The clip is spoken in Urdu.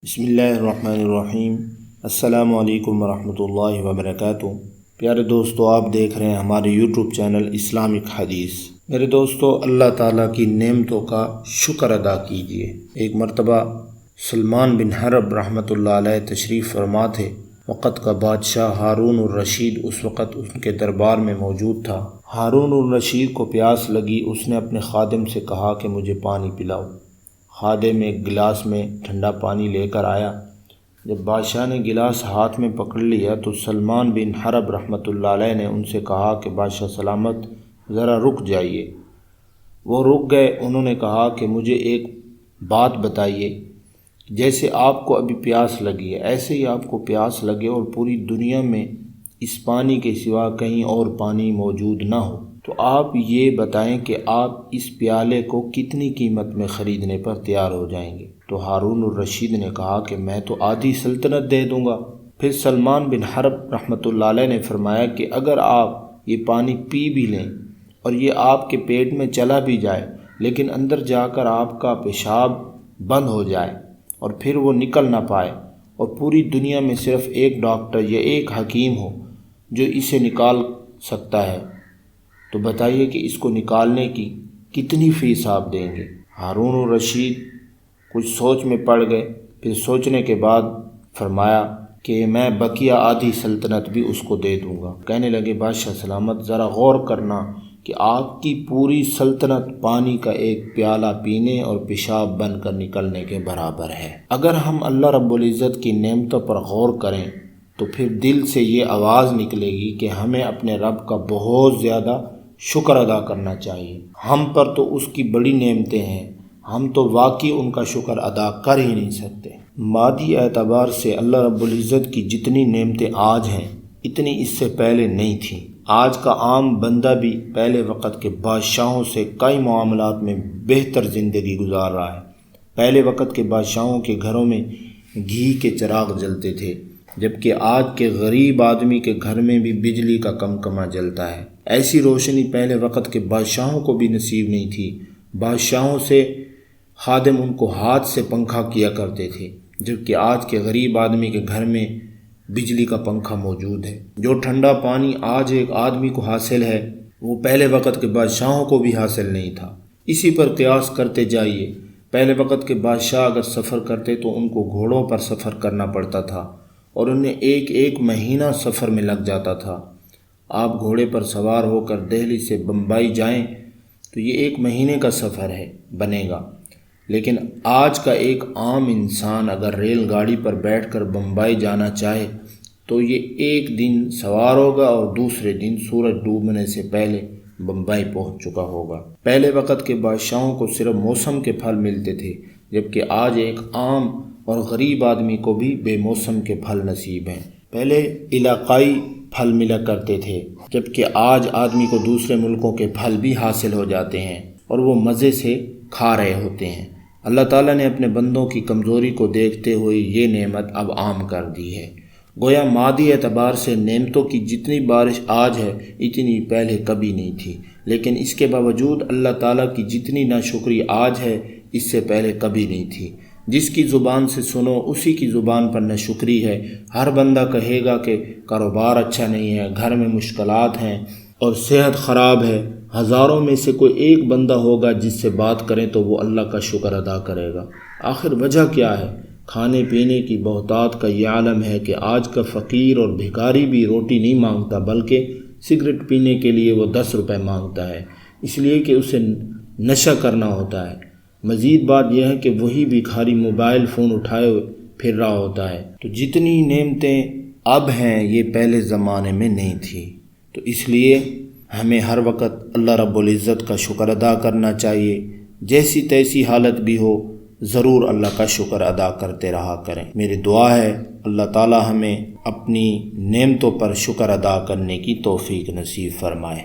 بسم اللہ الرحمن الرحیم۔ السلام علیکم ورحمۃ اللہ وبرکاتہ۔ پیارے دوستو، آپ دیکھ رہے ہیں ہمارے یوٹیوب چینل اسلامک حدیث۔ میرے دوستو، اللہ تعالیٰ کی نعمتوں کا شکر ادا کیجیے۔ ایک مرتبہ سلمان بن حرب رحمۃ اللہ علیہ تشریف فرما تھے۔ وقت کا بادشاہ ہارون الرشید اس وقت ان کے دربار میں موجود تھا۔ ہارون الرشید کو پیاس لگی۔ اس نے اپنے خادم سے کہا کہ مجھے پانی پلاؤ۔ خادم ایک گلاس میں ٹھنڈا پانی لے کر آیا۔ جب بادشاہ نے گلاس ہاتھ میں پکڑ لیا تو سلمان بن حرب رحمۃ اللہ علیہ نے ان سے کہا کہ بادشاہ سلامت، ذرا رک جائیے۔ وہ رک گئے۔ انہوں نے کہا کہ مجھے ایک بات بتائیے، جیسے آپ کو ابھی پیاس لگی ہے ایسے ہی آپ کو پیاس لگے اور پوری دنیا میں اس پانی کے سوا کہیں اور پانی موجود نہ ہو، تو آپ یہ بتائیں کہ آپ اس پیالے کو کتنی قیمت میں خریدنے پر تیار ہو جائیں گے؟ تو ہارون الرشید نے کہا کہ میں تو آدھی سلطنت دے دوں گا۔ پھر سلمان بن حرب رحمۃ اللہ علیہ نے فرمایا کہ اگر آپ یہ پانی پی بھی لیں اور یہ آپ کے پیٹ میں چلا بھی جائے، لیکن اندر جا کر آپ کا پیشاب بند ہو جائے اور پھر وہ نکل نہ پائے، اور پوری دنیا میں صرف ایک ڈاکٹر یا ایک حکیم ہو جو اسے نکال سکتا ہے، تو بتائیے کہ اس کو نکالنے کی کتنی فیس آپ دیں گے؟ ہارون الرشید کچھ سوچ میں پڑ گئے۔ پھر سوچنے کے بعد فرمایا کہ میں بقیہ آدھی سلطنت بھی اس کو دے دوں گا۔ کہنے لگے بادشاہ سلامت، ذرا غور کرنا کہ آپ کی پوری سلطنت پانی کا ایک پیالہ پینے اور پیشاب بن کر نکلنے کے برابر ہے۔ اگر ہم اللہ رب العزت کی نعمتوں پر غور کریں تو پھر دل سے یہ آواز نکلے گی کہ ہمیں اپنے رب کا بہت زیادہ شکر ادا کرنا چاہیے۔ ہم پر تو اس کی بڑی نعمتیں ہیں، ہم تو واقعی ان کا شکر ادا کر ہی نہیں سکتے۔ مادی اعتبار سے اللہ رب العزت کی جتنی نعمتیں آج ہیں اتنی اس سے پہلے نہیں تھیں۔ آج کا عام بندہ بھی پہلے وقت کے بادشاہوں سے کئی معاملات میں بہتر زندگی گزار رہا ہے۔ پہلے وقت کے بادشاہوں کے گھروں میں گھی کے چراغ جلتے تھے، جبکہ آج کے غریب آدمی کے گھر میں بھی بجلی کا کمکمہ جلتا ہے۔ ایسی روشنی پہلے وقت کے بادشاہوں کو بھی نصیب نہیں تھی۔ بادشاہوں سے خادم ان کو ہاتھ سے پنکھا کیا کرتے تھے، جبکہ آج کے غریب آدمی کے گھر میں بجلی کا پنکھا موجود ہے۔ جو ٹھنڈا پانی آج ایک آدمی کو حاصل ہے وہ پہلے وقت کے بادشاہوں کو بھی حاصل نہیں تھا۔ اسی پر قیاس کرتے جائیے۔ پہلے وقت کے بادشاہ اگر سفر کرتے تو ان کو گھوڑوں پر سفر کرنا پڑتا تھا اور انہیں ایک مہینہ سفر میں لگ جاتا تھا۔ آپ گھوڑے پر سوار ہو کر دہلی سے بمبئی جائیں تو یہ 1 مہینے کا سفر بنے گا، لیکن آج کا ایک عام انسان اگر ریل گاڑی پر بیٹھ کر بمبئی جانا چاہے تو یہ 1 دن سوار ہوگا اور دوسرے دن سورج ڈوبنے سے پہلے بمبئی پہنچ چکا ہوگا۔ پہلے وقت کے بادشاہوں کو صرف موسم کے پھل ملتے تھے، جبکہ آج ایک عام اور غریب آدمی کو بھی بے موسم کے پھل نصیب ہیں۔ پہلے علاقائی پھل ملا کرتے تھے، جبکہ آج آدمی کو دوسرے ملکوں کے پھل بھی حاصل ہو جاتے ہیں اور وہ مزے سے کھا رہے ہوتے ہیں۔ اللہ تعالیٰ نے اپنے بندوں کی کمزوری کو دیکھتے ہوئے یہ نعمت اب عام کر دی ہے۔ گویا مادی اعتبار سے نعمتوں کی جتنی بارش آج ہے اتنی پہلے کبھی نہیں تھی، لیکن اس کے باوجود اللہ تعالیٰ کی جتنی ناشکری آج ہے اس سے پہلے کبھی نہیں تھی۔ جس کی زبان سے سنو اسی کی زبان پر ناشکری ہے۔ ہر بندہ کہے گا کہ کاروبار اچھا نہیں ہے، گھر میں مشکلات ہیں اور صحت خراب ہے۔ ہزاروں میں سے کوئی ایک بندہ ہوگا جس سے بات کریں تو وہ اللہ کا شکر ادا کرے گا۔ آخر وجہ کیا ہے؟ کھانے پینے کی بہتات کا یہ عالم ہے کہ آج کا فقیر اور بھکاری بھی روٹی نہیں مانگتا، بلکہ سگریٹ پینے کے لیے وہ 10 روپے مانگتا ہے، اس لیے کہ اسے نشہ کرنا ہوتا ہے۔ مزید بات یہ ہے کہ وہی بھکاری موبائل فون اٹھائے پھر رہا ہوتا ہے۔ تو جتنی نعمتیں اب ہیں یہ پہلے زمانے میں نہیں تھی، تو اس لیے ہمیں ہر وقت اللہ رب العزت کا شکر ادا کرنا چاہیے۔ جیسی تیسی حالت بھی ہو ضرور اللہ کا شکر ادا کرتے رہا کریں۔ میری دعا ہے اللہ تعالی ہمیں اپنی نعمتوں پر شکر ادا کرنے کی توفیق نصیب فرمائے۔